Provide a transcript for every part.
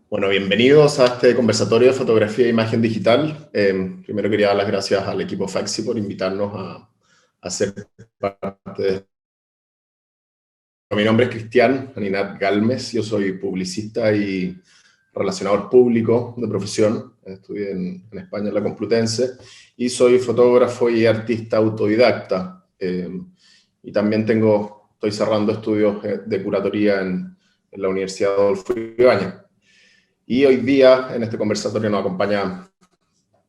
Bueno, bienvenidos a este conversatorio de fotografía e imagen digital. Primero quería dar las gracias al equipo Faxi por invitarnos a ser parte de esto. Mi nombre es Cristian Aninat Galmes, yo soy publicista y relacionador público de profesión. Estudié en España en la Complutense y soy fotógrafo y artista autodidacta. Y también estoy cerrando estudios de curatoría en la Universidad Adolfo Ibáñez. Y hoy día, en este conversatorio, nos acompaña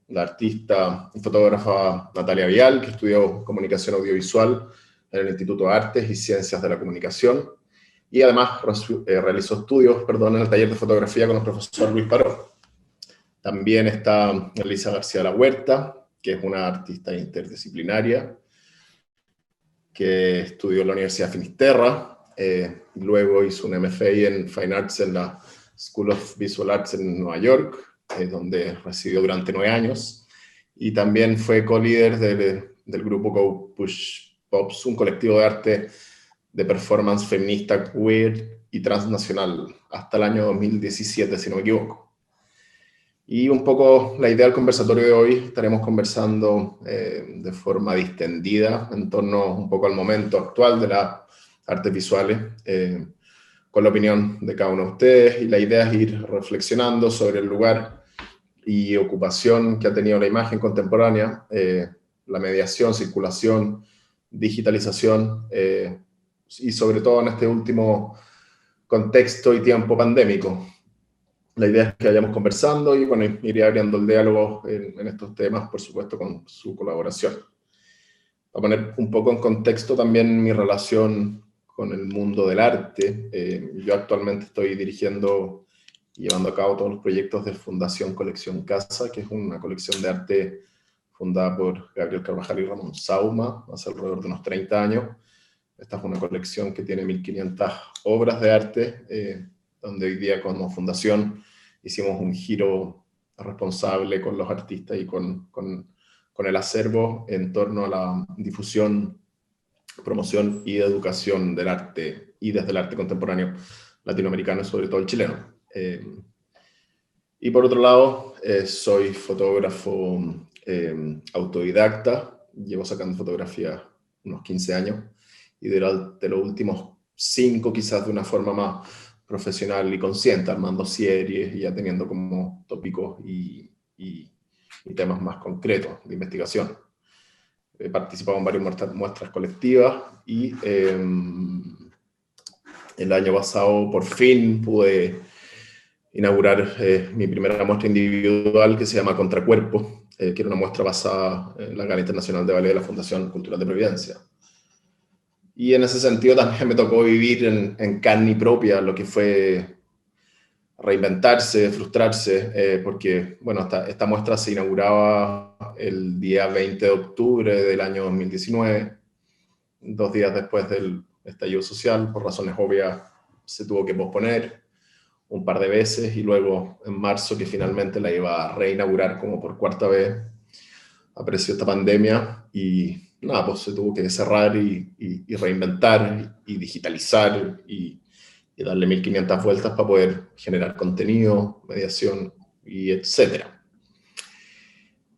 la artista y fotógrafa Natalia Vial, que estudió comunicación audiovisual en el Instituto de Artes y Ciencias de la Comunicación, y además realizó estudios en el taller de fotografía con el profesor Luis Paró. También está Elisa García La Huerta, que es una artista interdisciplinaria, que estudió en la Universidad de Finisterra, luego hizo un MFA en Fine Arts en la School of Visual Arts en Nueva York, donde residió durante 9 años, y también fue co-líder del grupo Go Push Pops, un colectivo de arte de performance feminista, queer y transnacional, hasta el año 2017, si no me equivoco. Y un poco la idea del conversatorio de hoy, estaremos conversando de forma distendida en torno un poco al momento actual de las artes visuales, con la opinión de cada uno de ustedes, y la idea es ir reflexionando sobre el lugar y ocupación que ha tenido la imagen contemporánea, la mediación, circulación, digitalización, y sobre todo en este último contexto y tiempo pandémico. La idea es que vayamos conversando y bueno, iré abriendo el diálogo en estos temas, por supuesto, con su colaboración. Para poner un poco en contexto también mi relación con el mundo del arte, yo actualmente estoy dirigiendo y llevando a cabo todos los proyectos de Fundación Colección Casa, que es una colección de arte fundada por Gabriel Carvajal y Ramón Sauma hace alrededor de unos 30 años. Esta es una colección que tiene 1.500 obras de arte, donde hoy día como fundación hicimos un giro responsable con los artistas y con el acervo en torno a la difusión, promoción y educación del arte, y desde el arte contemporáneo latinoamericano y sobre todo el chileno. Y por otro lado, soy fotógrafo autodidacta, llevo sacando fotografía unos 15 años, y de los últimos 5 quizás de una forma más profesional y consciente, armando series y ya teniendo como tópicos y temas más concretos de investigación. He participado en varias muestras colectivas y el año pasado por fin pude inaugurar mi primera muestra individual que se llama Contracuerpo, que era una muestra basada en la Gala Internacional de Ballet de la Fundación Cultural de Providencia. Y en ese sentido también me tocó vivir en carne propia lo que fue reinventarse, frustrarse, porque bueno, esta muestra se inauguraba el día 20 de octubre del año 2019, 2 días después del estallido social. Por razones obvias se tuvo que posponer un par de veces, y luego en marzo, que finalmente la iba a reinaugurar como por 4ª vez, apareció esta pandemia y nada, pues se tuvo que cerrar y reinventar y digitalizar y darle 1.500 vueltas para poder generar contenido, mediación y etcétera.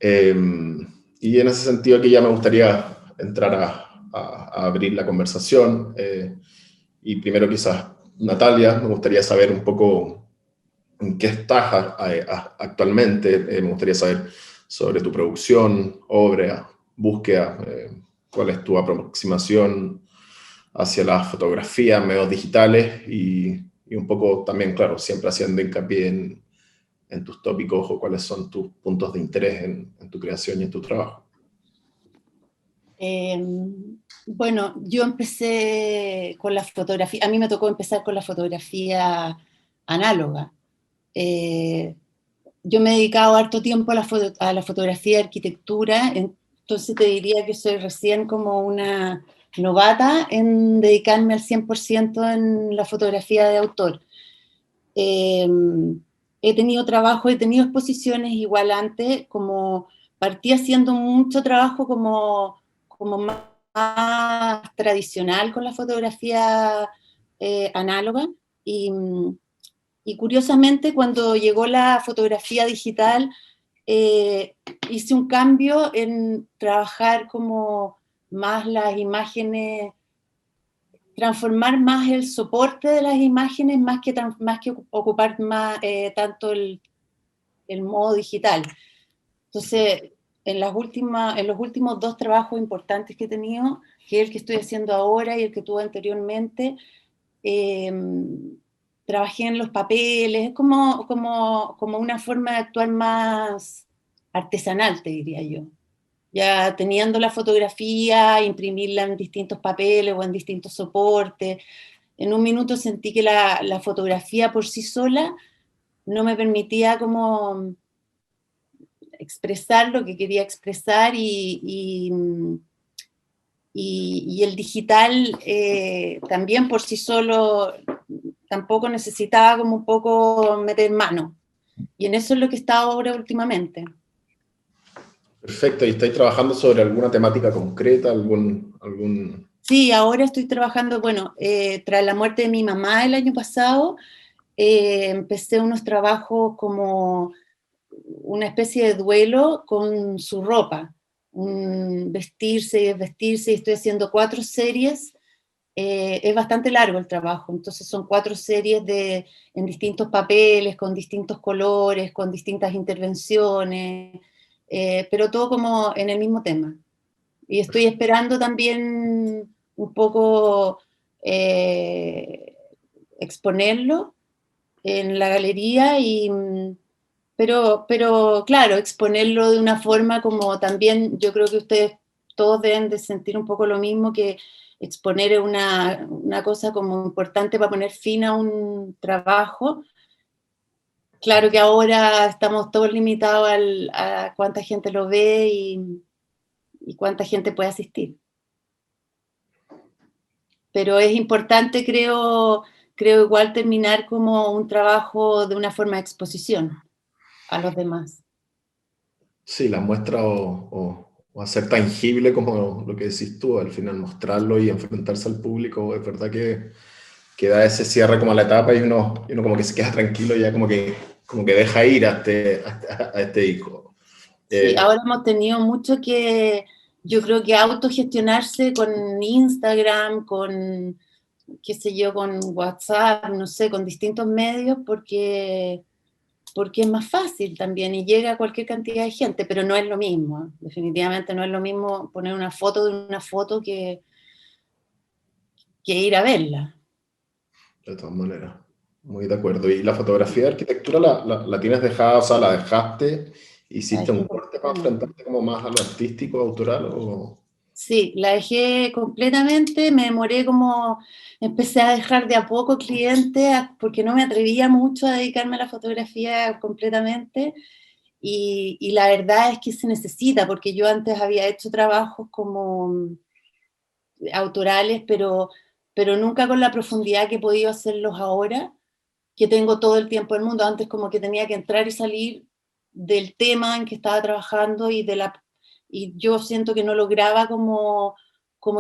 Y en ese sentido aquí ya me gustaría entrar a abrir la conversación, y primero quizás Natalia, me gustaría saber un poco en qué estás actualmente. Me gustaría saber sobre tu producción, obra, búsqueda, cuál es tu aproximación hacia la fotografía, medios digitales y un poco también, claro, siempre haciendo hincapié en tus tópicos o cuáles son tus puntos de interés en tu creación y en tu trabajo. Eh, bueno, yo empecé con la fotografía, a mí me tocó empezar con la fotografía análoga. Eh, yo me he dedicado harto tiempo a la fotografía de arquitectura, entonces te diría que soy recién como una novata en dedicarme al 100% en la fotografía de autor. Eh, He tenido trabajo, he tenido exposiciones igual antes, como partí haciendo mucho trabajo como más tradicional con la fotografía análoga, y Y curiosamente, cuando llegó la fotografía digital, hice un cambio en trabajar como más las imágenes, transformar más el soporte de las imágenes, más que ocupar más, tanto el modo digital. Entonces, en los últimos 2 trabajos importantes que he tenido, que es el que estoy haciendo ahora y el que tuve anteriormente, eh, trabajé en los papeles, como una forma de actuar más artesanal, te diría yo. Ya teniendo la fotografía, imprimirla en distintos papeles o en distintos soportes. En un minuto sentí que la fotografía por sí sola no me permitía como expresar lo que quería expresar y el digital también por sí solo tampoco necesitaba como un poco meter mano. Y en eso es lo que he estado ahora últimamente. Perfecto, ¿y estáis trabajando sobre alguna temática concreta, algún... Sí, ahora estoy trabajando, bueno, tras la muerte de mi mamá el año pasado, empecé unos trabajos como una especie de duelo con su ropa, un vestirse y desvestirse, y estoy haciendo 4 series. Es bastante largo el trabajo, entonces son 4 series en distintos papeles, con distintos colores, con distintas intervenciones, pero todo como en el mismo tema. Y estoy esperando también un poco eh, exponerlo en la galería, pero claro, exponerlo de una forma como también yo creo que ustedes todos deben de sentir un poco lo mismo, que exponer es una cosa como importante para poner fin a un trabajo. Claro que ahora estamos todos limitados a cuánta gente lo ve y cuánta gente puede asistir. Pero es importante, creo igual terminar como un trabajo de una forma de exposición a los demás. Sí, la muestra o hacer tangible como lo que decís tú, al final mostrarlo y enfrentarse al público, es verdad que da ese cierre como a la etapa y uno como que se queda tranquilo y ya como que deja ir a este hijo. Sí, ahora hemos tenido mucho que, yo creo que autogestionarse con Instagram, con, qué sé yo, con WhatsApp, no sé, con distintos medios, porque es más fácil también y llega a cualquier cantidad de gente, pero no es lo mismo, ¿eh? Definitivamente no es lo mismo poner una foto de una foto que ir a verla. De todas maneras, muy de acuerdo. ¿Y la fotografía de arquitectura la tienes dejada, o sea, la dejaste, La hiciste dejé un corte para completamente. enfrentarte como más a lo artístico, autoral? O... Sí, la dejé completamente, me demoré como, empecé a dejar de a poco clientes porque no me atrevía mucho a dedicarme a la fotografía completamente y la verdad es que se necesita porque yo antes había hecho trabajos como autorales, pero nunca con la profundidad que he podido hacerlos ahora, que tengo todo el tiempo del mundo. Antes como que tenía que entrar y salir del tema en que estaba trabajando y yo siento que no lograba como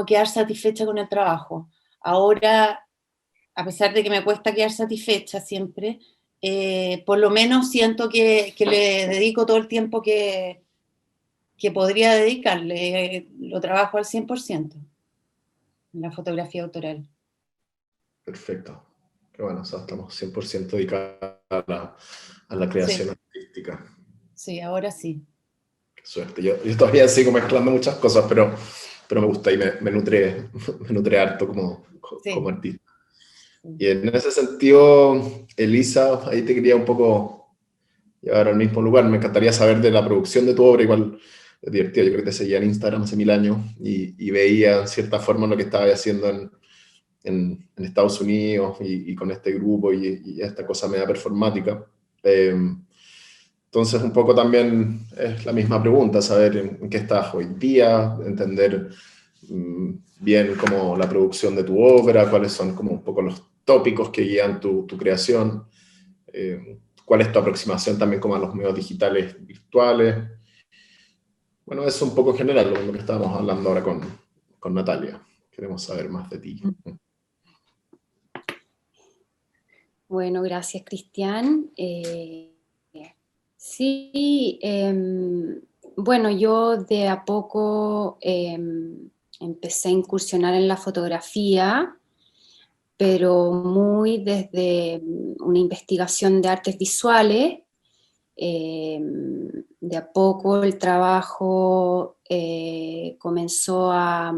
quedar satisfecha con el trabajo. Ahora, a pesar de que me cuesta quedar satisfecha siempre, por lo menos siento que le dedico todo el tiempo que podría dedicarle. Lo trabajo al 100% en la fotografía autoral. Perfecto. Qué bueno, o sea, estamos 100% dedicados a la Sí, creación artística. sí, ahora sí. Qué suerte. Yo todavía sigo mezclando muchas cosas, pero me gusta y me nutre, me nutre harto como Sí, artista. sí. Y en ese sentido, Elisa, ahí te quería un poco llevar al mismo lugar. Me encantaría saber de la producción de tu obra, igual es divertido. Yo creo que te seguía en Instagram hace 1000 años y veía en cierta forma lo que estabas haciendo en Estados Unidos y con este grupo y esta cosa media performática. Eh, entonces, un poco también es la misma pregunta, saber en qué estás hoy día, entender bien como la producción de tu obra, cuáles son como un poco los tópicos que guían tu creación, cuál es tu aproximación también como a los medios digitales virtuales. Bueno, eso un poco en general, lo que estábamos hablando ahora con Natalia. Queremos saber más de ti. Bueno, gracias, Cristian. Sí, bueno, yo de a poco empecé a incursionar en la fotografía, pero muy desde una investigación de artes visuales. De a poco el trabajo comenzó a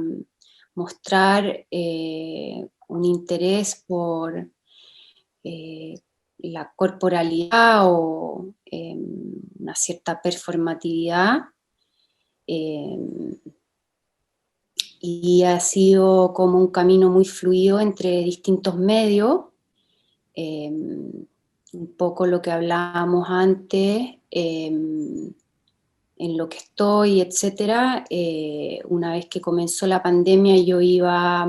mostrar un interés por la corporalidad o una cierta performatividad, eh, y ha sido como un camino muy fluido entre distintos medios, un poco lo que hablábamos antes, en lo que estoy, etcétera. Una vez que comenzó la pandemia yo iba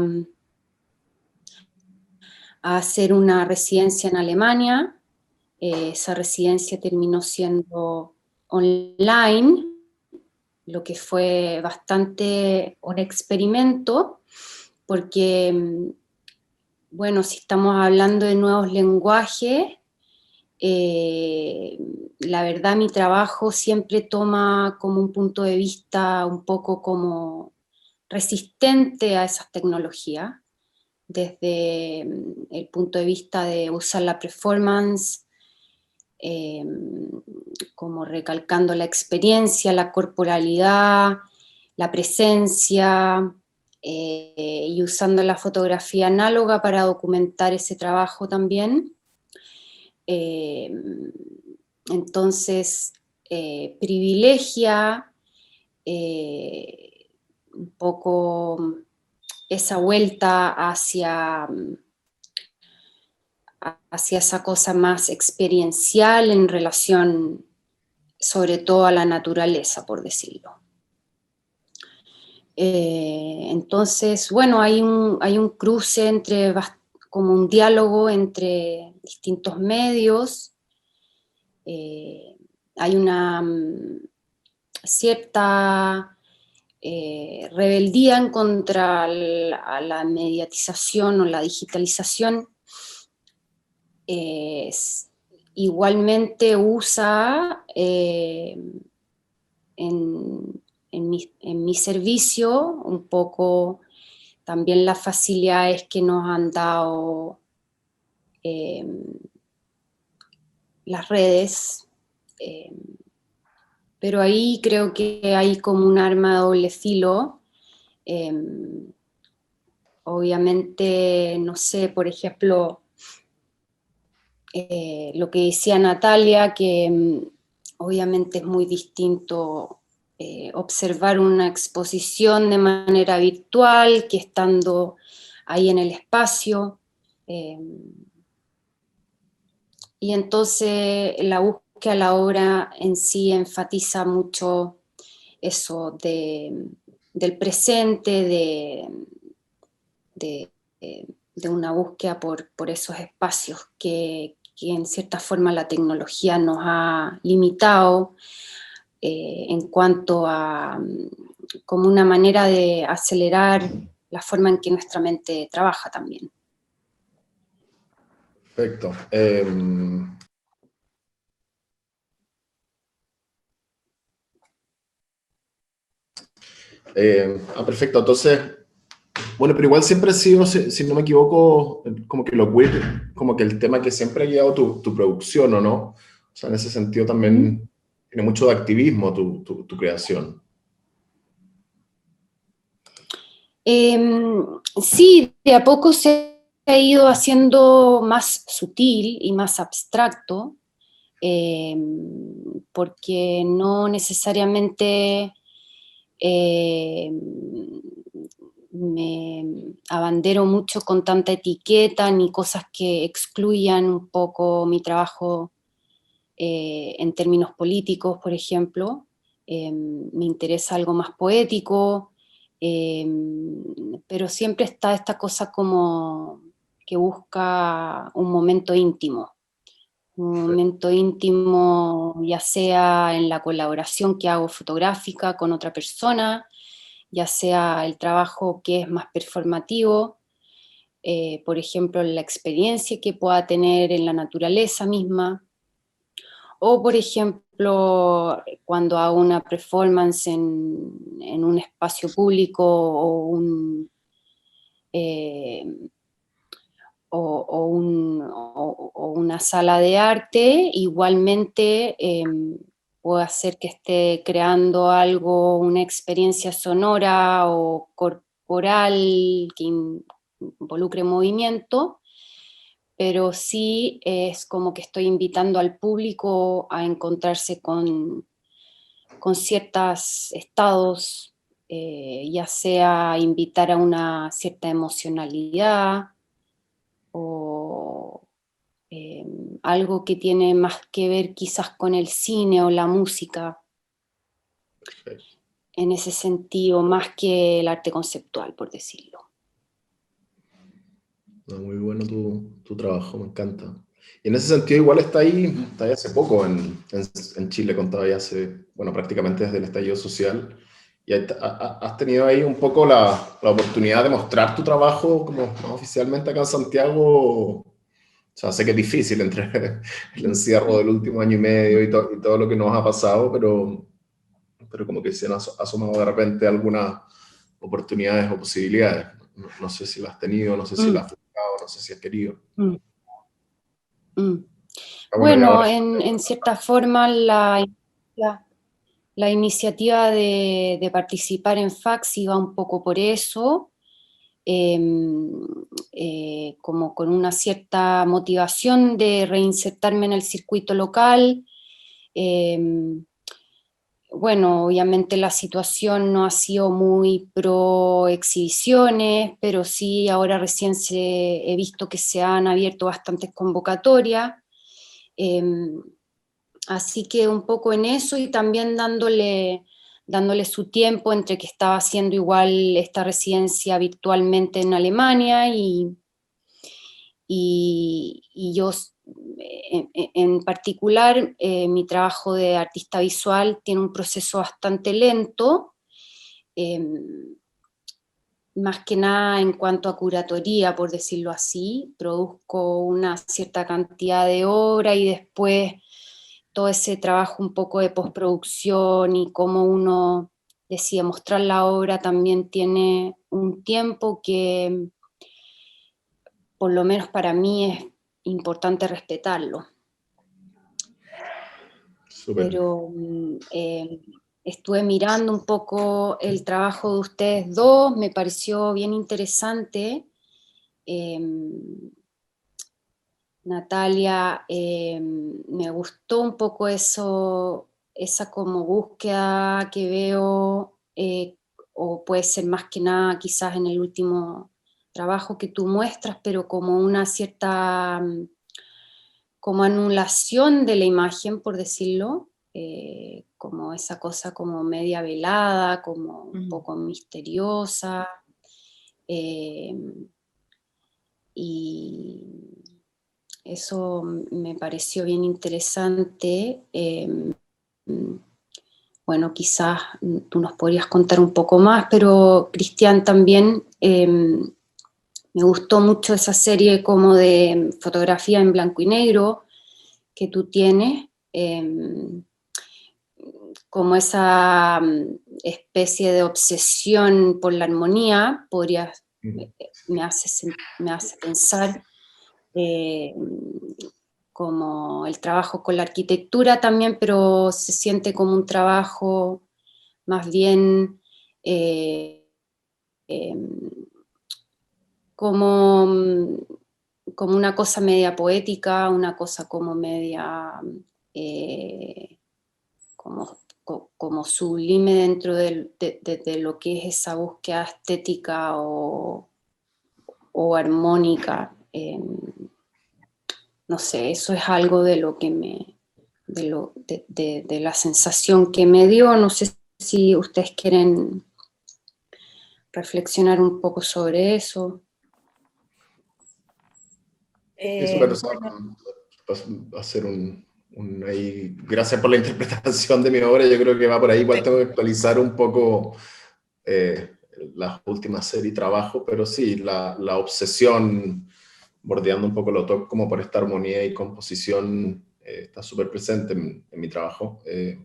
a hacer una residencia en Alemania. Esa residencia terminó siendo online, lo que fue bastante un experimento, porque, bueno, si estamos hablando de nuevos lenguajes, la verdad mi trabajo siempre toma como un punto de vista un poco como resistente a esas tecnologías, desde el punto de vista de usar la performance, como recalcando la experiencia, la corporalidad, la presencia, y usando la fotografía análoga para documentar ese trabajo también. Entonces, privilegia un poco esa vuelta hacia esa cosa más experiencial en relación sobre todo a la naturaleza, por decirlo. Entonces, bueno, hay un cruce como un diálogo entre distintos medios. Hay una cierta rebeldía en contra a la mediatización o la digitalización. Igualmente usa en mi servicio un poco también las facilidades que nos han dado las redes, pero ahí creo que hay como un arma de doble filo. Obviamente, no sé, por ejemplo, lo que decía Natalia, que obviamente es muy distinto observar una exposición de manera virtual que estando ahí en el espacio. Y entonces la búsqueda de la obra en sí enfatiza mucho eso del presente, de una búsqueda por esos espacios que en cierta forma la tecnología nos ha limitado, en cuanto a como una manera de acelerar la forma en que nuestra mente trabaja también. Perfecto. Perfecto. Entonces, bueno, pero igual siempre ha sido, si no me equivoco, como que lo queer, como que el tema que siempre ha guiado tu producción, ¿o no? O sea, en ese sentido también tiene mucho de activismo tu creación. Sí, de a poco se ha ido haciendo más sutil y más abstracto, porque no necesariamente me abandero mucho con tanta etiqueta ni cosas que excluyan un poco mi trabajo en términos políticos, por ejemplo. Me interesa algo más poético, pero siempre está esta cosa como que busca un momento íntimo. Un momento íntimo, ya sea en la colaboración que hago fotográfica con otra persona, ya sea el trabajo que es más performativo, por ejemplo, la experiencia que pueda tener en la naturaleza misma, o por ejemplo, cuando hago una performance en un espacio público eh, o una sala de arte, igualmente puedo hacer que esté creando algo, una experiencia sonora o corporal que involucre movimiento, pero sí es como que estoy invitando al público a encontrarse con ciertos estados, ya sea invitar a una cierta emocionalidad o algo que tiene más que ver quizás con el cine o la música, en ese sentido, más que el arte conceptual, por decirlo. No, muy bueno tu trabajo, me encanta. Y en ese sentido igual está ahí hace poco en Chile, contaba ya hace, bueno, prácticamente desde el estallido social, y has tenido ahí un poco la oportunidad de mostrar tu trabajo como no, oficialmente acá en Santiago. O sea, sé que es difícil entre el encierro del último año y medio y todo lo que nos ha pasado, pero como que se han asomado de repente algunas oportunidades o posibilidades. No, no sé si las has tenido, no sé si las has buscado, no sé si has querido. Bueno, y Bueno, ahora, en cierta forma la iniciativa de participar en FACS iba un poco por eso, como con una cierta motivación de reinsertarme en el circuito local. Bueno, obviamente la situación no ha sido muy pro exhibiciones, pero sí ahora recién he visto que se han abierto bastantes convocatorias. Así que un poco en eso y también dándole su tiempo entre que estaba haciendo igual esta residencia virtualmente en Alemania y yo en particular mi trabajo de artista visual tiene un proceso bastante lento, más que nada en cuanto a curatoría, por decirlo así. Produzco una cierta cantidad de obra y después todo ese trabajo un poco de postproducción y cómo uno decide mostrar la obra también tiene un tiempo que por lo menos para mí es importante respetarlo. súper. Pero estuve mirando un poco el trabajo de ustedes dos, me pareció bien interesante. Natalia, me gustó un poco eso, esa como búsqueda que veo, o puede ser más que nada quizás en el último trabajo que tú muestras, pero como una cierta como anulación de la imagen, por decirlo, como esa cosa como media velada, como un poco misteriosa, y eso me pareció bien interesante. Bueno, quizás tú nos podrías contar un poco más, pero Cristian también, me gustó mucho esa serie como de fotografía en blanco y negro que tú tienes, como esa especie de obsesión por la armonía, me hace pensar como el trabajo con la arquitectura también, pero se siente como un trabajo más bien como, como una cosa media poética, una cosa como media como sublime dentro de lo que es esa búsqueda estética o armónica. No sé, eso es algo de lo que de la sensación que me dio. No sé si ustedes quieren reflexionar un poco sobre eso. Súper, hacer ahí, gracias por la interpretación de mi obra, yo creo que va por ahí, igual tengo que actualizar un poco las últimas series y trabajo, pero sí, la obsesión, bordeando un poco lo TOC como por esta armonía y composición, está súper presente en mi trabajo. De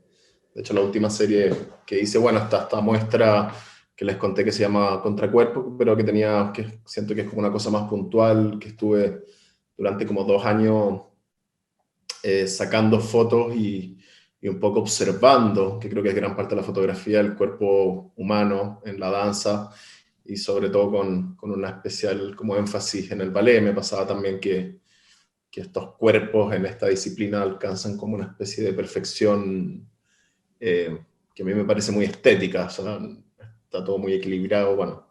hecho, la última serie que hice, bueno, está esta muestra que les conté que se llama Contracuerpo, pero que siento que es como una cosa más puntual, que estuve durante como 2 años sacando fotos y un poco observando, que creo que es gran parte de la fotografía, el cuerpo humano en la danza, y sobre todo con una especial como énfasis en el ballet. Me pasaba también que estos cuerpos en esta disciplina alcanzan como una especie de perfección que a mí me parece muy estética, o sea, está todo muy equilibrado. Bueno,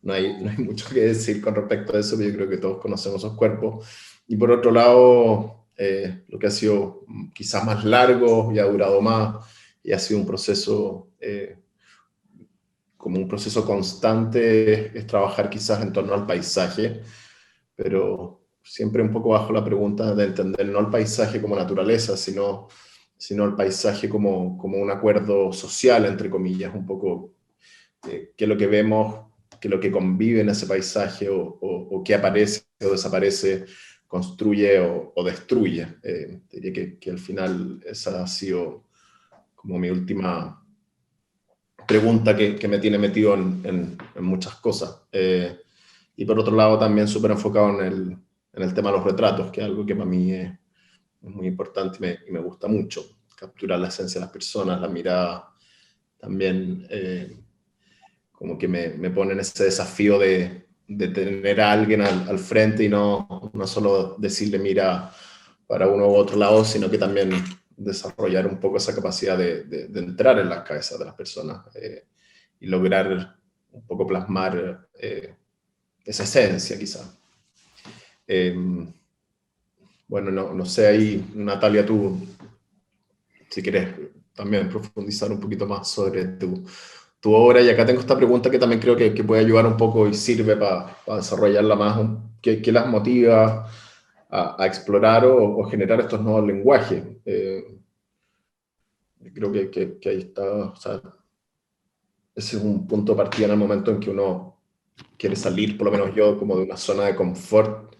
no hay mucho que decir con respecto a eso, pero yo creo que todos conocemos esos cuerpos. Y por otro lado, lo que ha sido quizás más largo y ha durado más, y ha sido un proceso, como un proceso constante, es trabajar quizás en torno al paisaje, pero siempre un poco bajo la pregunta de entender no el paisaje como naturaleza, sino el paisaje como un acuerdo social, entre comillas, un poco qué es lo que vemos, qué es lo que convive en ese paisaje, o qué aparece o desaparece, construye o destruye. Diría que al final esa ha sido como mi última pregunta que me tiene metido en muchas cosas. Y por otro lado también súper enfocado en el tema de los retratos, que es algo que para mí es muy importante y me gusta mucho. Capturar la esencia de las personas, la mirada, también como que me pone en ese desafío de tener a alguien al frente y no solo decirle mira para uno u otro lado, sino que también desarrollar un poco esa capacidad de entrar en las cabezas de las personas y lograr un poco plasmar esa esencia quizá. Bueno, no sé ahí, Natalia, tú, si quieres también profundizar un poquito más sobre tu obra, y acá tengo esta pregunta que también creo que puede ayudar un poco y sirve para desarrollarla más. ¿Qué las motiva a explorar o generar estos nuevos lenguajes? Creo que ahí está, o sea, ese es un punto de partida en el momento en que uno quiere salir, por lo menos yo, como de una zona de confort.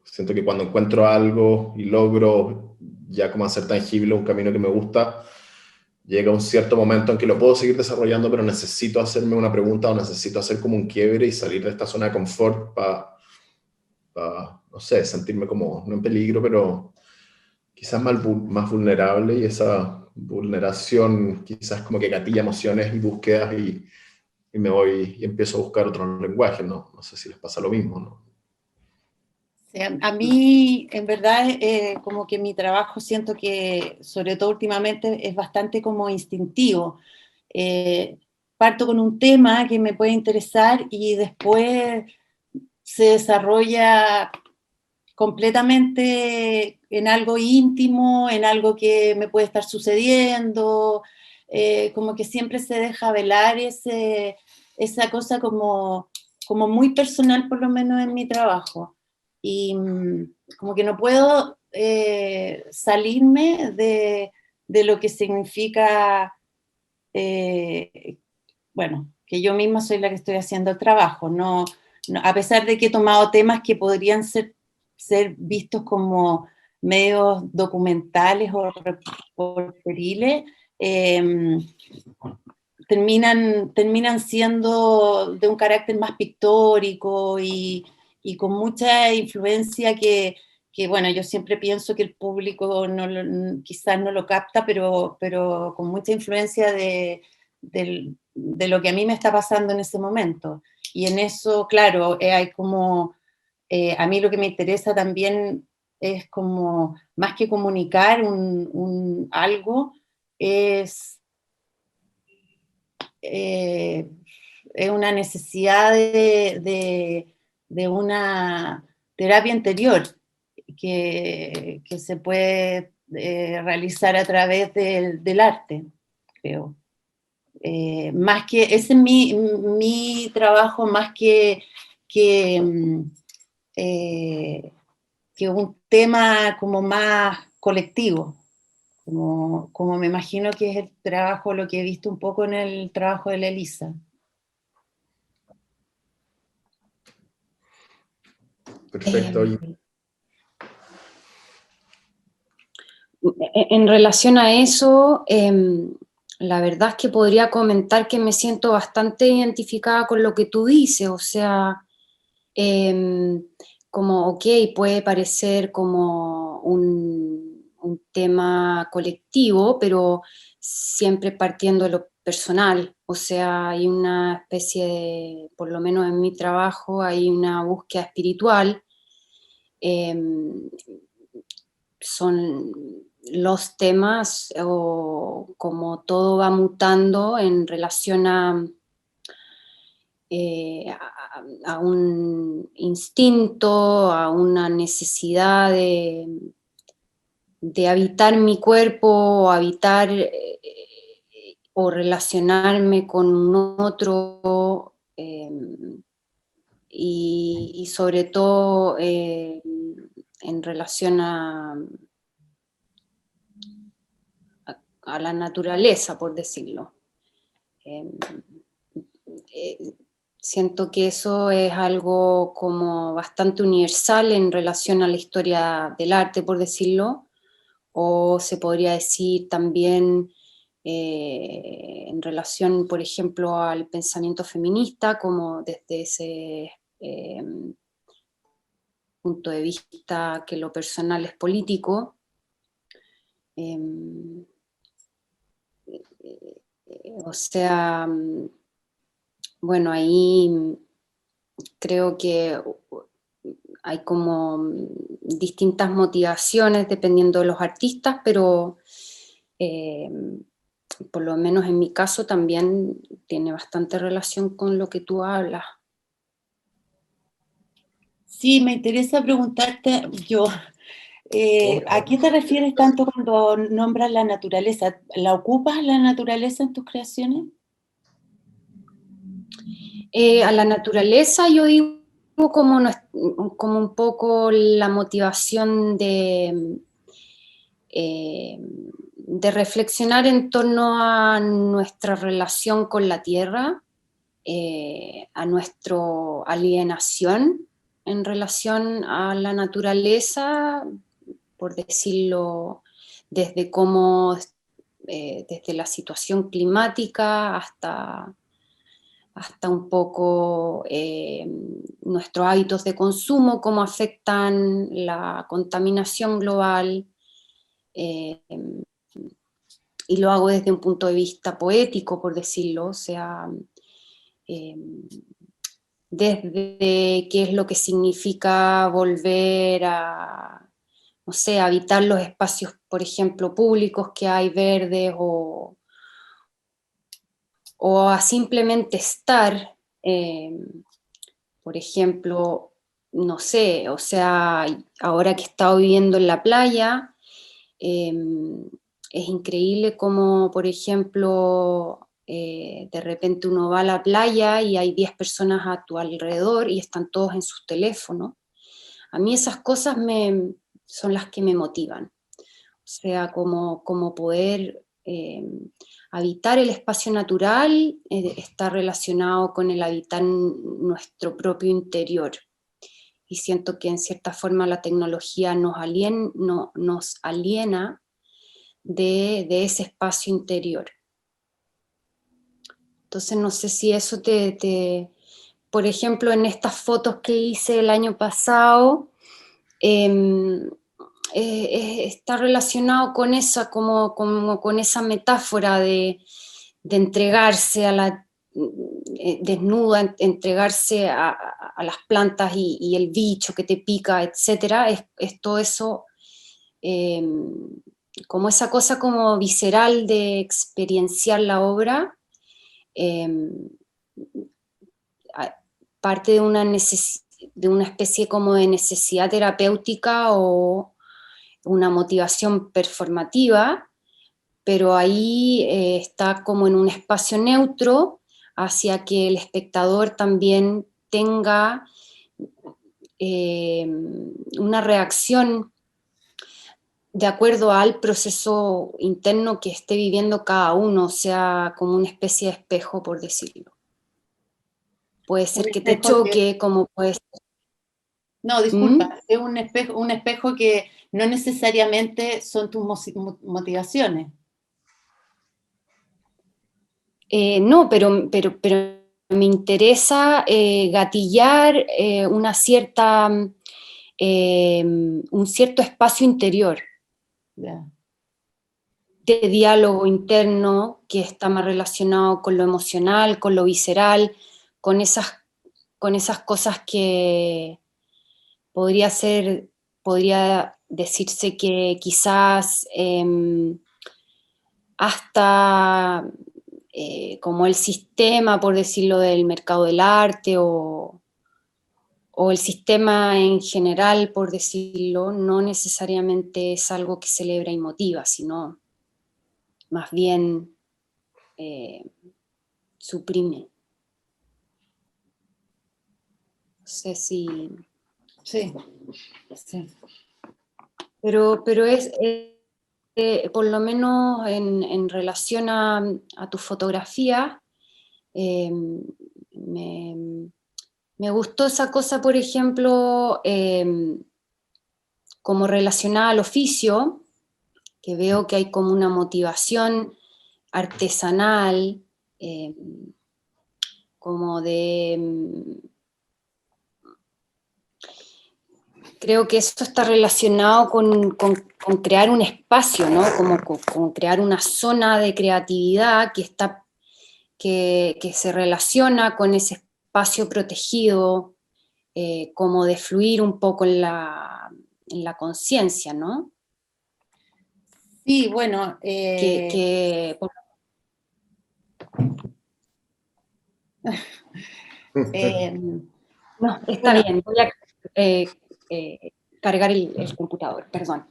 Siento que cuando encuentro algo y logro ya como hacer tangible un camino que me gusta, llega un cierto momento en que lo puedo seguir desarrollando, pero necesito hacerme una pregunta o necesito hacer como un quiebre y salir de esta zona de confort para no sé, sentirme como, no en peligro, pero quizás más vulnerable, y esa vulneración quizás como que gatilla emociones y búsquedas y me voy y empiezo a buscar otros lenguajes, ¿no? No sé si les pasa lo mismo, ¿no? Sí, a mí, en verdad, como que mi trabajo siento que, sobre todo últimamente, es bastante como instintivo. Eh, Parto con un tema que me puede interesar y después se desarrolla completamente en algo íntimo, en algo que me puede estar sucediendo, como que siempre se deja velar esa cosa como muy personal, por lo menos en mi trabajo. Y como que no puedo salirme de lo que significa, bueno, que yo misma soy la que estoy haciendo el trabajo, a pesar de que he tomado temas que podrían ser vistos como medios documentales o reporteriles, terminan siendo de un carácter más pictórico y con mucha influencia que, bueno, yo siempre pienso que el público quizás no lo capta, pero con mucha influencia de lo que a mí me está pasando en ese momento. Y en eso, claro, hay como, a mí lo que me interesa también es como, más que comunicar algo, es eh, es una necesidad de una terapia interior que se puede realizar a través del arte, creo. Más que, ese es mi trabajo, más que, eh, que un tema como más colectivo, como me imagino que es el trabajo, lo que he visto un poco en el trabajo de la Elisa. Perfecto. En relación a eso, la verdad es que podría comentar que me siento bastante identificada con lo que tú dices, o sea, como, ok, puede parecer como un tema colectivo, pero siempre partiendo de lo personal, o sea, hay una especie de, por lo menos en mi trabajo, hay una búsqueda espiritual. Son los temas o como todo va mutando en relación a un instinto, a una necesidad de habitar mi cuerpo, o habitar o relacionarme con un otro, y sobre todo en relación a la naturaleza, por decirlo. Siento que eso es algo como bastante universal en relación a la historia del arte, por decirlo, o se podría decir también en relación, por ejemplo, al pensamiento feminista, como desde ese punto de vista que lo personal es político. O sea, bueno, ahí creo que hay como distintas motivaciones dependiendo de los artistas, pero por lo menos en mi caso también tiene bastante relación con lo que tú hablas. Sí, me interesa preguntarte, ¿a qué te refieres tanto cuando nombras la naturaleza? ¿La ocupas la naturaleza en tus creaciones? A la naturaleza yo digo como un poco la motivación de reflexionar en torno a nuestra relación con la tierra, a nuestra alienación en relación a la naturaleza, por decirlo, desde cómo, desde la situación climática hasta un poco nuestros hábitos de consumo, cómo afectan la contaminación global, y lo hago desde un punto de vista poético, por decirlo, o sea, desde qué es lo que significa volver a, no sé, habitar los espacios, por ejemplo, públicos que hay verdes, o a simplemente estar, por ejemplo, no sé, o sea, ahora que he estado viviendo en la playa, es increíble como, por ejemplo, de repente uno va a la playa y hay 10 personas a tu alrededor y están todos en sus teléfonos. A mí esas cosas son las que me motivan. O sea, como poder habitar el espacio natural está relacionado con el habitar nuestro propio interior. Y siento que en cierta forma la tecnología nos aliena de ese espacio interior. Entonces no sé si eso por ejemplo, en estas fotos que hice el año pasado, está relacionado con esa, como con esa metáfora de entregarse a la desnuda, entregarse a las plantas y el bicho que te pica, etcétera. Es todo eso, como esa cosa como visceral de experienciar la obra, parte de una especie como de necesidad terapéutica o una motivación performativa, pero ahí está como en un espacio neutro hacia que el espectador también tenga una reacción de acuerdo al proceso interno que esté viviendo cada uno, o sea, como una especie de espejo, por decirlo. Puede ser que te choque, como puede ser. No, disculpa, es un espejo que no necesariamente son tus motivaciones. No, pero me interesa gatillar una cierta, un cierto espacio interior Yeah. de diálogo interno que está más relacionado con lo emocional, con lo visceral, con esas cosas que podría decirse que quizás hasta como el sistema, por decirlo, del mercado del arte o el sistema en general, por decirlo, no necesariamente es algo que celebra y motiva, sino más bien suprime. No sé si... Sí, sí. Pero es, por lo menos en relación a tu fotografía, me gustó esa cosa, por ejemplo, como relacionada al oficio, que veo que hay como una motivación artesanal, como de... Creo que eso está relacionado con crear un espacio, ¿no? Como crear una zona de creatividad que se relaciona con ese espacio protegido, como de fluir un poco en la conciencia, ¿no? Sí, bueno. No, está bien, voy a cargar el computador, perdón.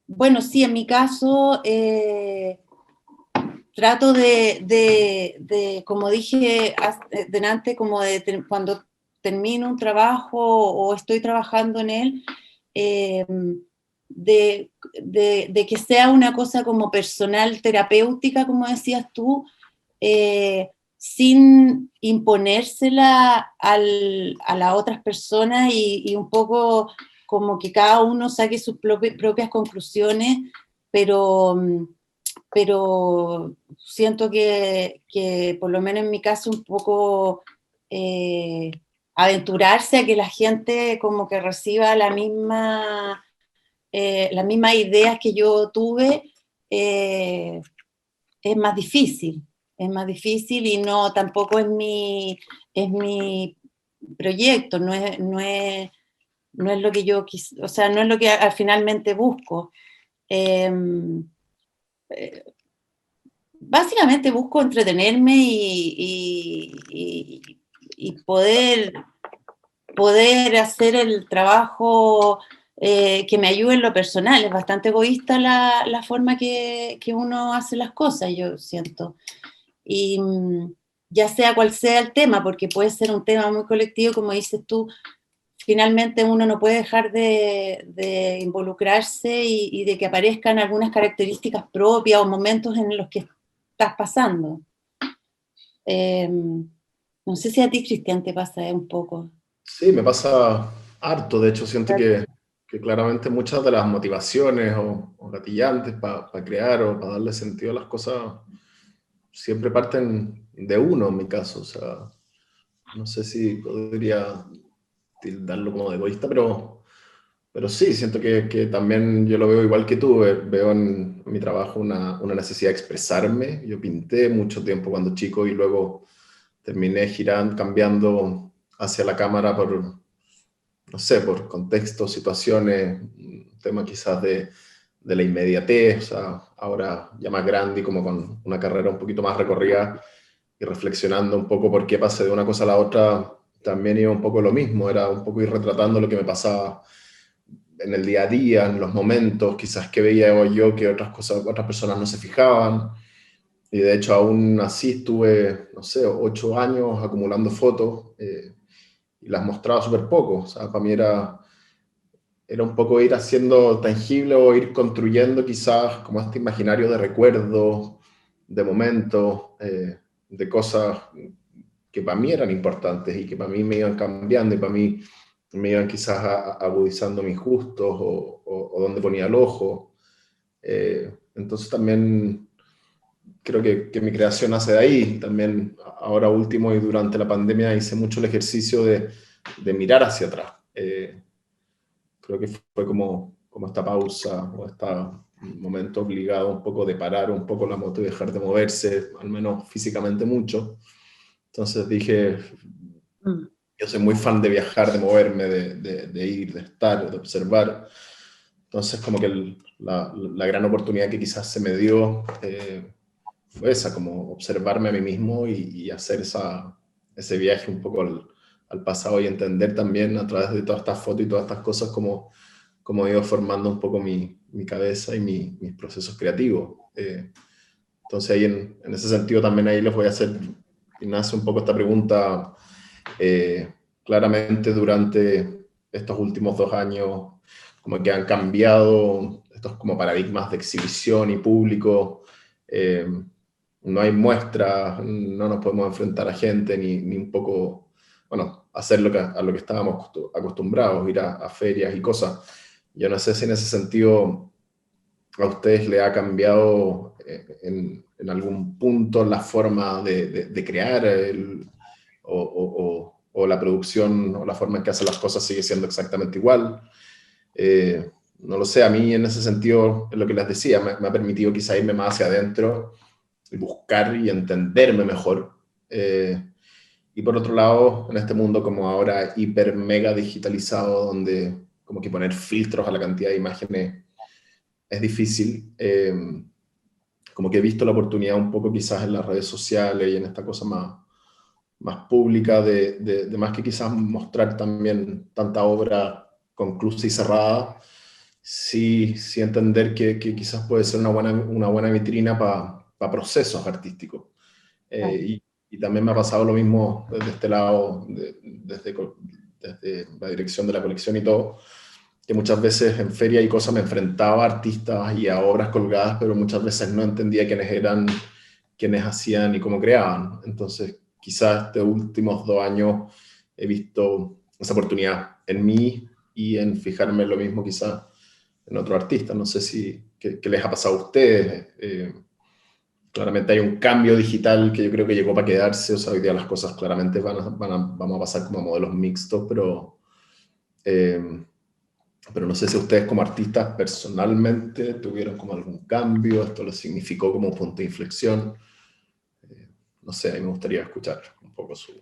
Bueno, sí, en mi caso trato de, como dije delante, como cuando termino un trabajo o estoy trabajando en él, de que sea una cosa como personal, terapéutica, como decías tú, sin imponérsela a las otras personas y un poco como que cada uno saque sus propias conclusiones, pero siento que por lo menos en mi caso un poco aventurarse a que la gente como que reciba las mismas ideas que yo tuve, es más difícil y no, tampoco es mi proyecto, no es lo que yo o sea, no es lo que finalmente busco. Básicamente busco entretenerme y poder hacer el trabajo que me ayude en lo personal. Es bastante egoísta la forma que uno hace las cosas, yo siento. Y ya sea cual sea el tema, porque puede ser un tema muy colectivo, como dices tú, finalmente uno no puede dejar de involucrarse y de que aparezcan algunas características propias o momentos en los que estás pasando. No sé si a ti, Cristian, te pasa un poco. Sí, me pasa harto. De hecho, siento que claramente muchas de las motivaciones o gatillantes para crear o para darle sentido a las cosas siempre parten de uno, en mi caso. O sea, no sé si podría tildarlo como de egoísta, pero sí, siento que también yo lo veo igual que tú. Veo en mi trabajo una necesidad de expresarme. Yo pinté mucho tiempo cuando chico y luego terminé girando, cambiando hacia la cámara por, no sé, por contextos, situaciones, un tema quizás de la inmediatez, o sea, ahora ya más grande y como con una carrera un poquito más recorrida y reflexionando un poco por qué pasé de una cosa a la otra, también iba un poco lo mismo, era un poco ir retratando lo que me pasaba en el día a día, en los momentos, quizás que veía yo que otras personas no se fijaban. Y de hecho aún así estuve, no sé, 8 años acumulando fotos y las mostraba súper poco. O sea, para mí era un poco ir haciendo tangible o ir construyendo quizás como este imaginario de recuerdos, de momentos, de cosas que para mí eran importantes y que para mí me iban cambiando y para mí me iban quizás agudizando mis gustos o dónde ponía el ojo. Entonces también creo que mi creación nace de ahí. También ahora último y durante la pandemia hice mucho el ejercicio de mirar hacia atrás. Creo que fue como esta pausa o este momento obligado un poco de parar un poco la moto y dejar de moverse, al menos físicamente mucho. Entonces dije, yo soy muy fan de viajar, de moverme, de ir, de estar, de observar. Entonces como que la gran oportunidad que quizás se me dio fue esa, como observarme a mí mismo y hacer ese viaje un poco al pasado y entender también a través de todas estas fotos y todas estas cosas como he ido formando un poco mi cabeza y mis procesos creativos. Entonces ahí en ese sentido también ahí les voy a hacer, y nace un poco esta pregunta, claramente durante estos últimos 2 años, como que han cambiado estos como paradigmas de exhibición y público, no hay muestras, no nos podemos enfrentar a gente, ni un poco, bueno, hacer a lo que estábamos acostumbrados, ir a ferias y cosas. Yo no sé si en ese sentido a ustedes le ha cambiado en algún punto la forma de crear o la producción o la forma en que hacen las cosas sigue siendo exactamente igual. No lo sé, a mí en ese sentido, es lo que les decía, me ha permitido quizá irme más hacia adentro y buscar y entenderme mejor. Y por otro lado, en este mundo como ahora hiper mega digitalizado, donde como que poner filtros a la cantidad de imágenes es difícil, como que he visto la oportunidad un poco quizás en las redes sociales y en esta cosa más pública de más que quizás mostrar también tanta obra conclusa y cerrada, sí entender que quizás puede ser una buena vitrina para procesos artísticos. Y también me ha pasado lo mismo desde este lado, desde la dirección de la colección y todo, que muchas veces en feria y cosas me enfrentaba a artistas y a obras colgadas, pero muchas veces no entendía quiénes eran, quiénes hacían y cómo creaban. Entonces, quizás estos últimos 2 años he visto esa oportunidad en mí y en fijarme lo mismo quizás en otro artista. No sé qué les ha pasado a ustedes. Claramente hay un cambio digital que yo creo que llegó para quedarse. O sea, hoy día las cosas claramente vamos a pasar como a modelos mixtos, pero no sé si ustedes como artistas personalmente tuvieron como algún cambio, esto les significó como un punto de inflexión. No sé, a mí me gustaría escuchar un poco su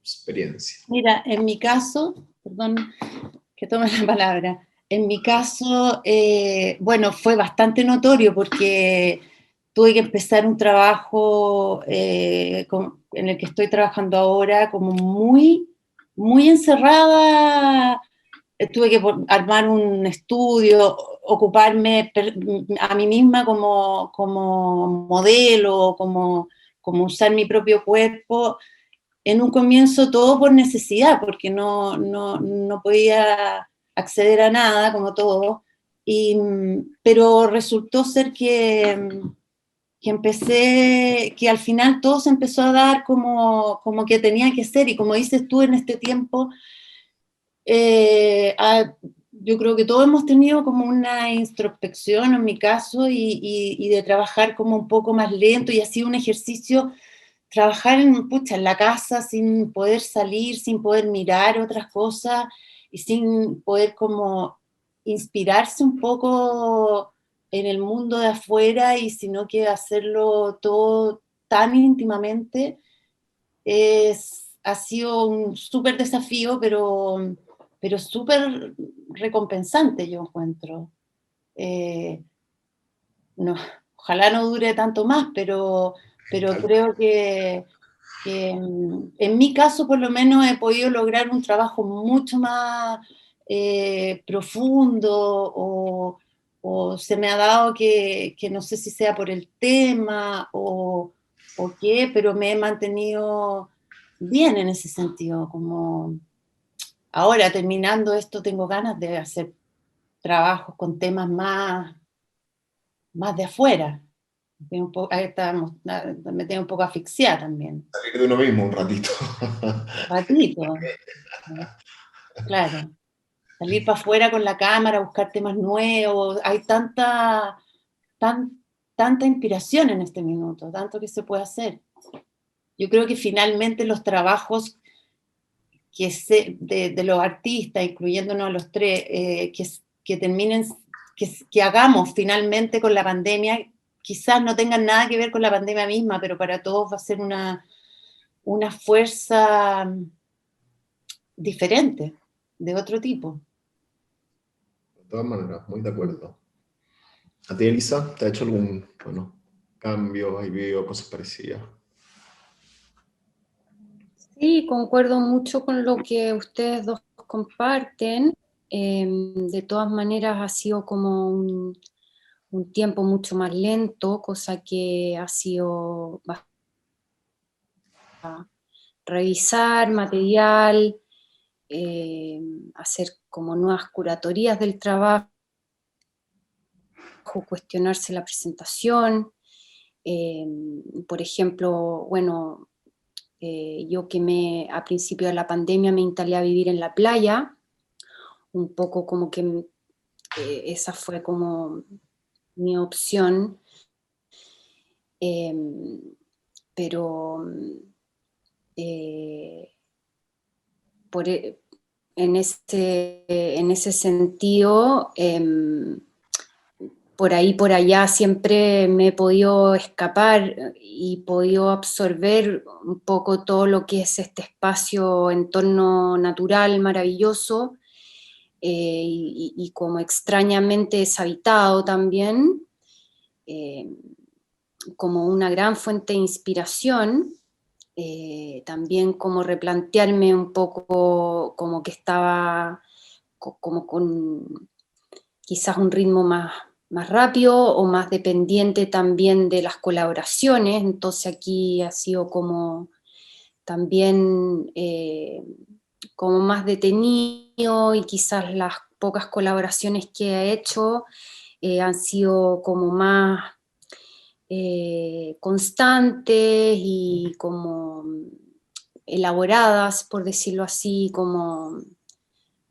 experiencia. Mira, en mi caso, perdón que tome la palabra, en mi caso, bueno, fue bastante notorio porque tuve que empezar un trabajo en el que estoy trabajando ahora como muy encerrada. Tuve que armar un estudio, ocuparme a mí misma como modelo, como usar mi propio cuerpo. En un comienzo todo por necesidad, porque no podía acceder a nada, como todo, pero resultó ser que al final todo se empezó a dar como que tenía que ser, y como dices tú, en este tiempo, yo creo que todos hemos tenido como una introspección, en mi caso, y de trabajar como un poco más lento, y ha sido un ejercicio trabajar en la casa sin poder salir, sin poder mirar otras cosas y sin poder como inspirarse un poco en el mundo de afuera, y sino que hacerlo todo tan íntimamente, ha sido un súper desafío, pero súper recompensante, yo encuentro. Eh, no, ojalá no dure tanto más, pero creo que en mi caso por lo menos he podido lograr un trabajo mucho más profundo, o se me ha dado que no sé si sea por el tema o qué, pero me he mantenido bien en ese sentido. Como ahora terminando esto tengo ganas de hacer trabajos con temas más de afuera. Ahí estábamos, me tengo un poco asfixiada también. Salir de uno mismo un ratito. Ratito, claro. Salir para afuera con la cámara, buscar temas nuevos. Hay tanta inspiración en este minuto, tanto que se puede hacer. Yo creo que finalmente los trabajos de los artistas, incluyéndonos a los tres, que terminen, que hagamos finalmente con la pandemia, quizás no tengan nada que ver con la pandemia misma, pero para todos va a ser una fuerza diferente, de otro tipo. De todas maneras, muy de acuerdo. ¿A ti, Elisa, te ha hecho algún cambio? ¿Has vivido cosas parecidas? Sí, concuerdo mucho con lo que ustedes dos comparten. De todas maneras ha sido como un tiempo mucho más lento, cosa que ha sido revisar material, hacer como nuevas curatorias del trabajo, cuestionarse la presentación. Por ejemplo, bueno, yo que a principio de la pandemia me instalé a vivir en la playa, un poco como que esa fue como mi opción, pero en ese sentido, por ahí, por allá, siempre me he podido escapar y podido absorber un poco todo lo que es este espacio, entorno natural maravilloso, y como extrañamente deshabitado también, como una gran fuente de inspiración. También como replantearme un poco, como que estaba como con quizás un ritmo más rápido o más dependiente también de las colaboraciones, entonces aquí ha sido como también como más detenido, y quizás las pocas colaboraciones que he hecho han sido como más constantes y como elaboradas, por decirlo así, como,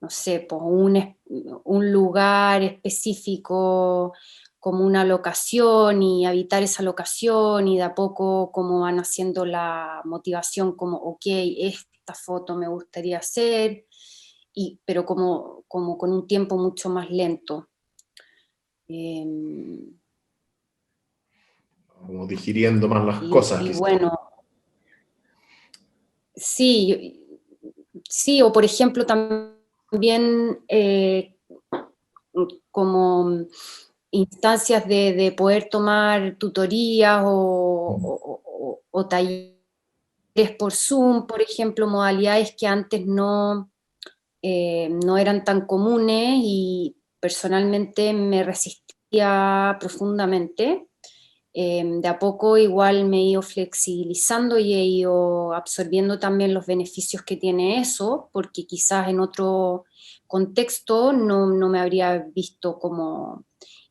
no sé, pues un lugar específico, como una locación, y habitar esa locación, y de a poco como van haciendo la motivación, como, ok, esta foto me gustaría hacer, pero como con un tiempo mucho más lento. Como digiriendo más las cosas, Y quizás. bueno, sí, sí, o por ejemplo también como instancias de poder tomar tutorías o talleres por Zoom, por ejemplo, modalidades que antes no eran tan comunes, y personalmente me resistía profundamente. De a poco igual me he ido flexibilizando y he ido absorbiendo también los beneficios que tiene eso, porque quizás en otro contexto no me habría visto como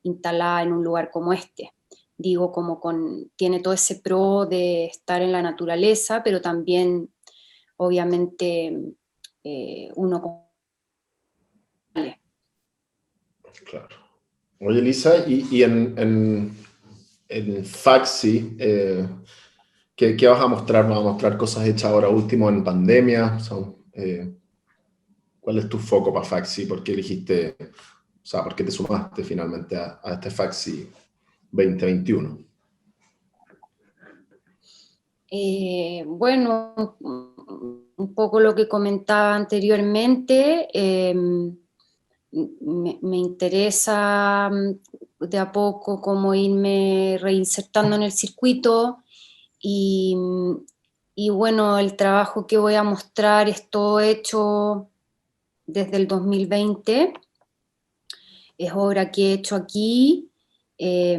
instalada en un lugar como este. Digo, tiene todo ese pro de estar en la naturaleza, pero también obviamente uno. Claro. Oye, Elisa, y en Faxi, ¿qué vas a mostrar? ¿Vas a mostrar cosas hechas ahora último en pandemia? O sea, ¿cuál es tu foco para Faxi? ¿Por qué elegiste, o sea, por qué te sumaste finalmente a este Faxi 2021? Bueno, un poco lo que comentaba anteriormente, me interesa de a poco como irme reinsertando en el circuito, y, y bueno, el trabajo que voy a mostrar es todo hecho desde el 2020, es obra que he hecho aquí, y,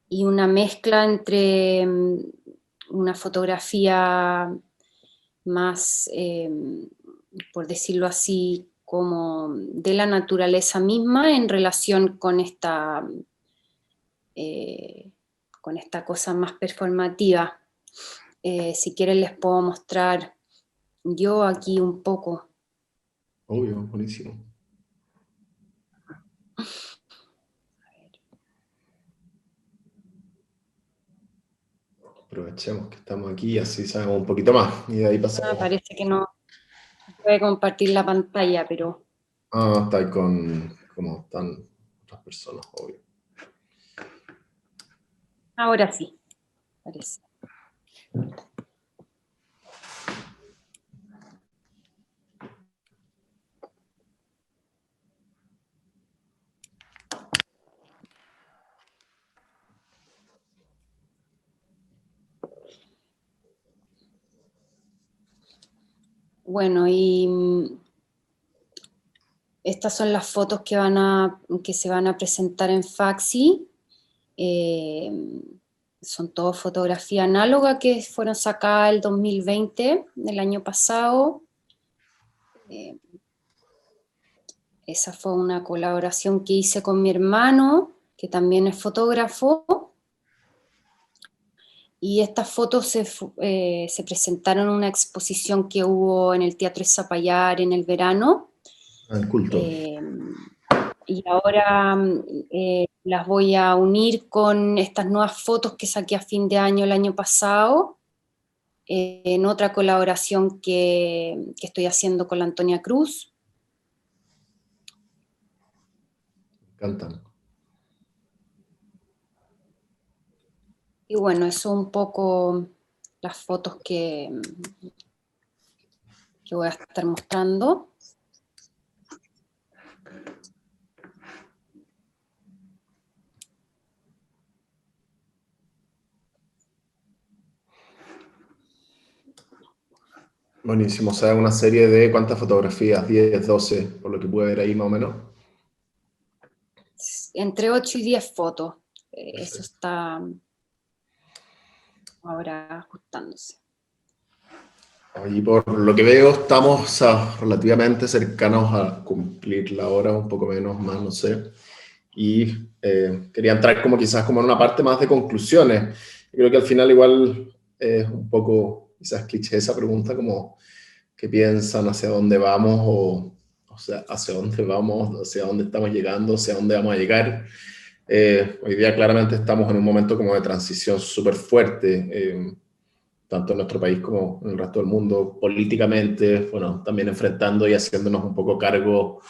y una mezcla entre una fotografía más, por decirlo así, como de la naturaleza misma en relación con esta cosa más performativa. Si quieren les puedo mostrar yo aquí un poco. Obvio, buenísimo. Aprovechemos que estamos aquí, así sabemos un poquito más, y de ahí pasamos. Parece que no puede compartir la pantalla, pero... Está ahí con, como están otras personas, obvio. Ahora sí, parece. Bueno, y estas son las fotos que se van a presentar en Faxi. Son todas fotografía análoga que fueron sacadas el 2020, del año pasado. Esa fue una colaboración que hice con mi hermano, que también es fotógrafo. Y estas fotos se presentaron en una exposición que hubo en el Teatro Zapallar en el verano. El culto. Y ahora las voy a unir con estas nuevas fotos que saqué a fin de año el año pasado, en otra colaboración que estoy haciendo con la Antonia Cruz. Me encantan. Y bueno, eso un poco las fotos que voy a estar mostrando. Buenísimo, o sea, una serie de ¿cuántas fotografías? 10, 12, por lo que pude ver ahí más o menos. Entre 8 y 10 fotos. Eso está ahora ajustándose. Y por lo que veo estamos relativamente cercanos a cumplir la hora, un poco menos, más, no sé. Y quería entrar como quizás como en una parte más de conclusiones. Yo creo que al final igual es un poco quizás cliché esa pregunta como ¿qué piensan? ¿Hacia dónde vamos? O sea, ¿hacia dónde vamos? ¿Hacia dónde estamos llegando? ¿Hacia dónde vamos a llegar? Hoy día claramente estamos en un momento como de transición súper fuerte, tanto en nuestro país como en el resto del mundo, políticamente, bueno, también enfrentando y haciéndonos un poco cargo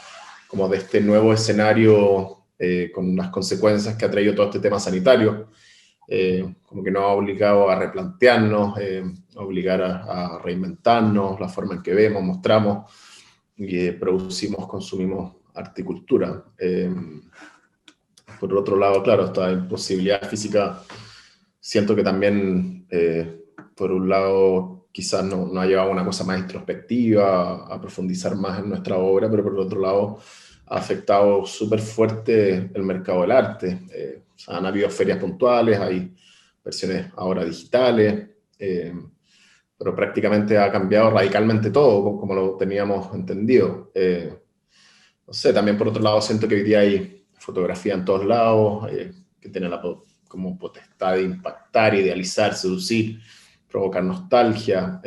como de este nuevo escenario con las consecuencias que ha traído todo este tema sanitario, como que nos ha obligado a replantearnos, a obligar a reinventarnos, la forma en que vemos, mostramos y producimos, consumimos arte y cultura. Por otro lado, claro, esta imposibilidad física, siento que también, por un lado, quizás nos ha llevado a una cosa más introspectiva, a profundizar más en nuestra obra, pero por otro lado, ha afectado súper fuerte el mercado del arte. O sea, han habido ferias puntuales, hay versiones ahora digitales, pero prácticamente ha cambiado radicalmente todo, como lo teníamos entendido. No sé, también por otro lado siento que hoy día hay fotografía en todos lados, que tiene como potestad de impactar, idealizar, seducir, provocar nostalgia,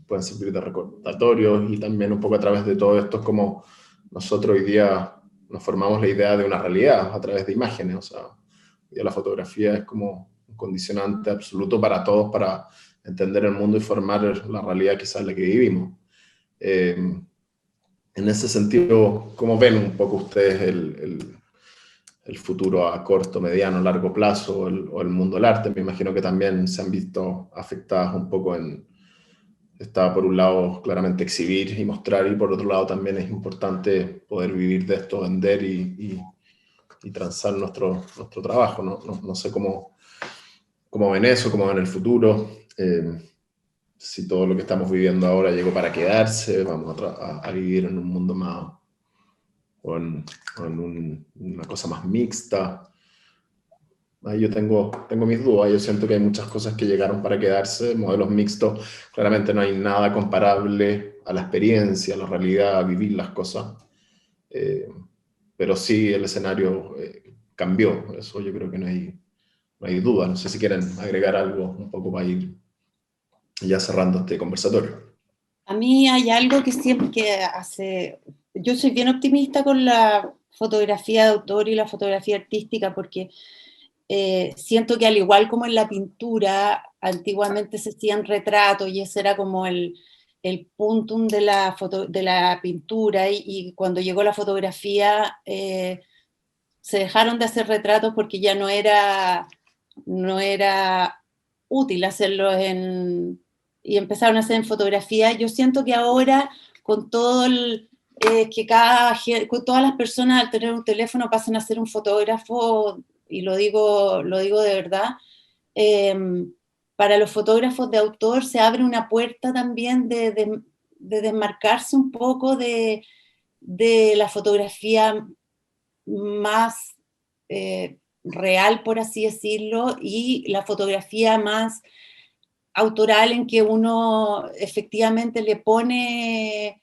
pueden servir de recordatorios y también un poco a través de todo esto es como nosotros hoy día nos formamos la idea de una realidad a través de imágenes, o sea, hoy día la fotografía es como un condicionante absoluto para todos para entender el mundo y formar la realidad quizás en la que vivimos. En ese sentido, ¿cómo ven un poco ustedes el futuro a corto, mediano, largo plazo o el mundo del arte? Me imagino que también se han visto afectadas un poco está por un lado claramente exhibir y mostrar y por otro lado también es importante poder vivir de esto, vender y transar nuestro trabajo. No sé cómo ven eso, cómo ven el futuro. Si todo lo que estamos viviendo ahora llegó para quedarse, vamos a vivir en un mundo más, o en una cosa más mixta. Ahí yo tengo mis dudas, yo siento que hay muchas cosas que llegaron para quedarse, modelos mixtos, claramente no hay nada comparable a la experiencia, a la realidad, a vivir las cosas, eh, pero sí el escenario cambió, eso yo creo que no hay duda, no sé si quieren agregar algo un poco para ir ya cerrando este conversatorio. A mí hay algo que siempre que hace, yo soy bien optimista con la fotografía de autor y la fotografía artística porque siento que al igual como en la pintura, antiguamente se hacían retratos y ese era como el puntum de de la pintura y cuando llegó la fotografía se dejaron de hacer retratos porque ya no era útil hacerlos y empezaron a hacer en fotografía. Yo siento que ahora con todo que con todas las personas al tener un teléfono pasan a ser un fotógrafo, y lo digo de verdad, eh, para los fotógrafos de autor se abre una puerta también de desmarcarse un poco de la fotografía más real, por así decirlo, y la fotografía más autoral en que uno efectivamente le pone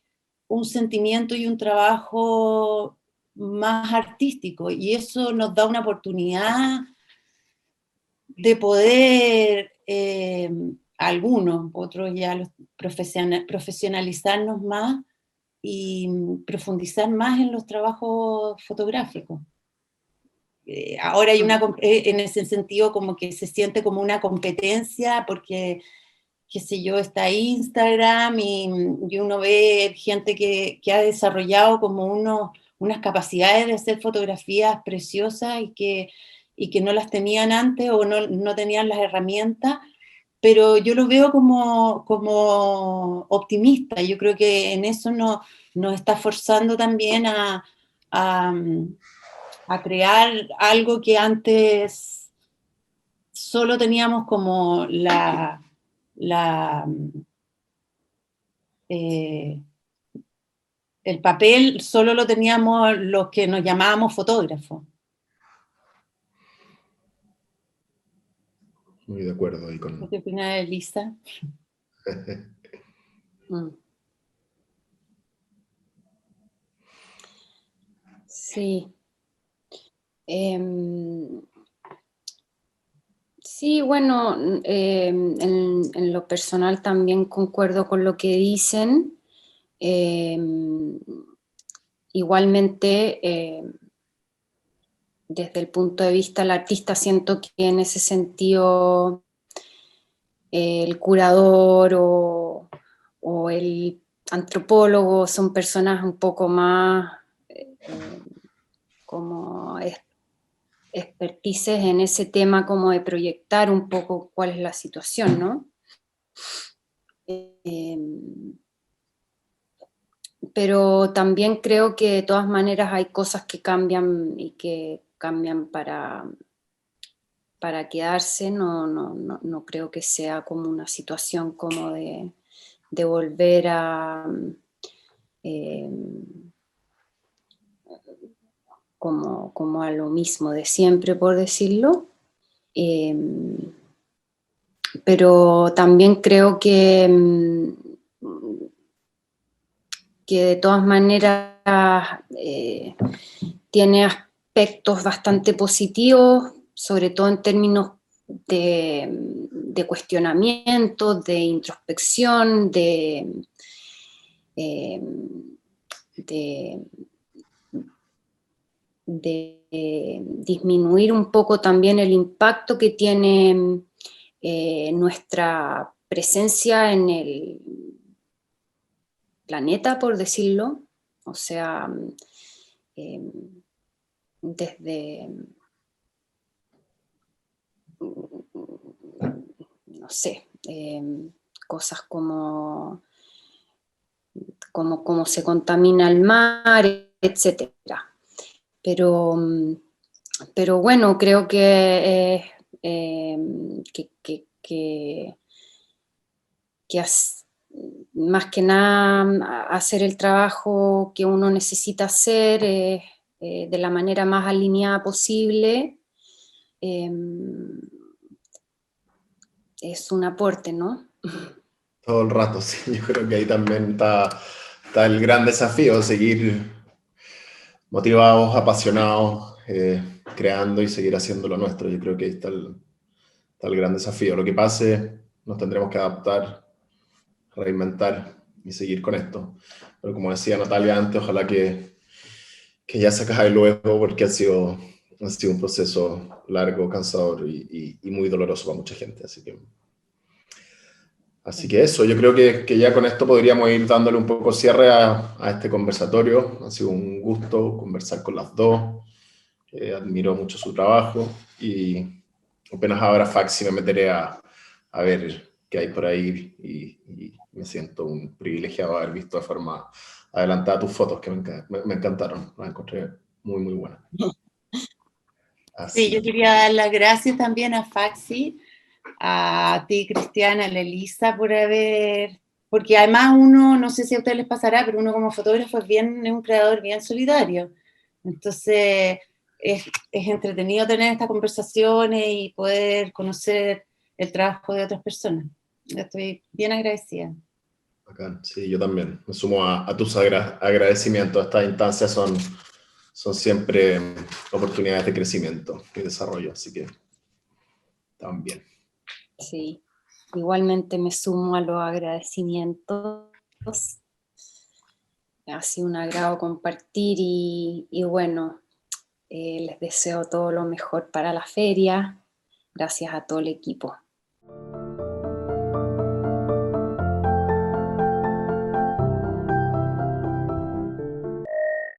un sentimiento y un trabajo más artístico, y eso nos da una oportunidad de poder, algunos, otros ya los profesionalizarnos más y profundizar más en los trabajos fotográficos. Ahora hay en ese sentido como que se siente como una competencia porque, qué sé yo, está Instagram y uno ve gente que ha desarrollado como unas capacidades de hacer fotografías preciosas y que no las tenían antes o no tenían las herramientas, pero yo lo veo como optimista. Yo creo que en eso nos está forzando también a, a crear algo que antes solo teníamos como eh, el papel, solo lo teníamos los que nos llamábamos fotógrafos. Muy de acuerdo ahí con... ¿Qué opina Elisa? Sí. Sí, bueno, en lo personal también concuerdo con lo que dicen. Igualmente, desde el punto de vista del artista, siento que en ese sentido el curador o el antropólogo son personas un poco más como expertices en ese tema, como de proyectar un poco cuál es la situación, ¿no? Pero también creo que de todas maneras hay cosas que cambian y que cambian para quedarse. No creo que sea como una situación como de volver a como a lo mismo de siempre, por decirlo. Pero también creo que de todas maneras tiene aspectos bastante positivos, sobre todo en términos de cuestionamiento, de introspección, de disminuir un poco también el impacto que tiene nuestra presencia en el planeta, por decirlo. O sea, desde, no sé, cosas como cómo se contamina el mar, etcétera. Pero bueno, creo que más que nada hacer el trabajo que uno necesita hacer de la manera más alineada posible, es un aporte, ¿no? Todo el rato, sí. Yo creo que ahí también está el gran desafío, seguir motivados, apasionados, creando y seguir haciendo lo nuestro. Yo creo que ahí está el gran desafío. Lo que pase, nos tendremos que adaptar, reinventar y seguir con esto. Pero como decía Natalia antes, ojalá que ya se acabe luego, porque ha sido un proceso largo, cansador y muy doloroso para mucha gente. Así que eso, yo creo que ya con esto podríamos ir dándole un poco cierre a este conversatorio. Ha sido un gusto conversar con las dos. Admiro mucho su trabajo y apenas ahora Faxi me meteré a ver qué hay por ahí y me siento un privilegiado de haber visto de forma adelantada tus fotos que me encantaron, las encontré muy, muy buenas. Sí, yo quería dar las gracias también a Faxi, a ti, Cristiana, a la Elisa, porque además uno, no sé si a ustedes les pasará, pero uno como fotógrafo es un creador bien solidario. Entonces, es entretenido tener estas conversaciones y poder conocer el trabajo de otras personas. Estoy bien agradecida. Bacán. Sí, yo también. Me sumo a tus agradecimientos. Estas instancias son siempre oportunidades de crecimiento y desarrollo, así que también. Sí, igualmente me sumo a los agradecimientos. Ha sido un agrado compartir y bueno, les deseo todo lo mejor para la feria. Gracias a todo el equipo.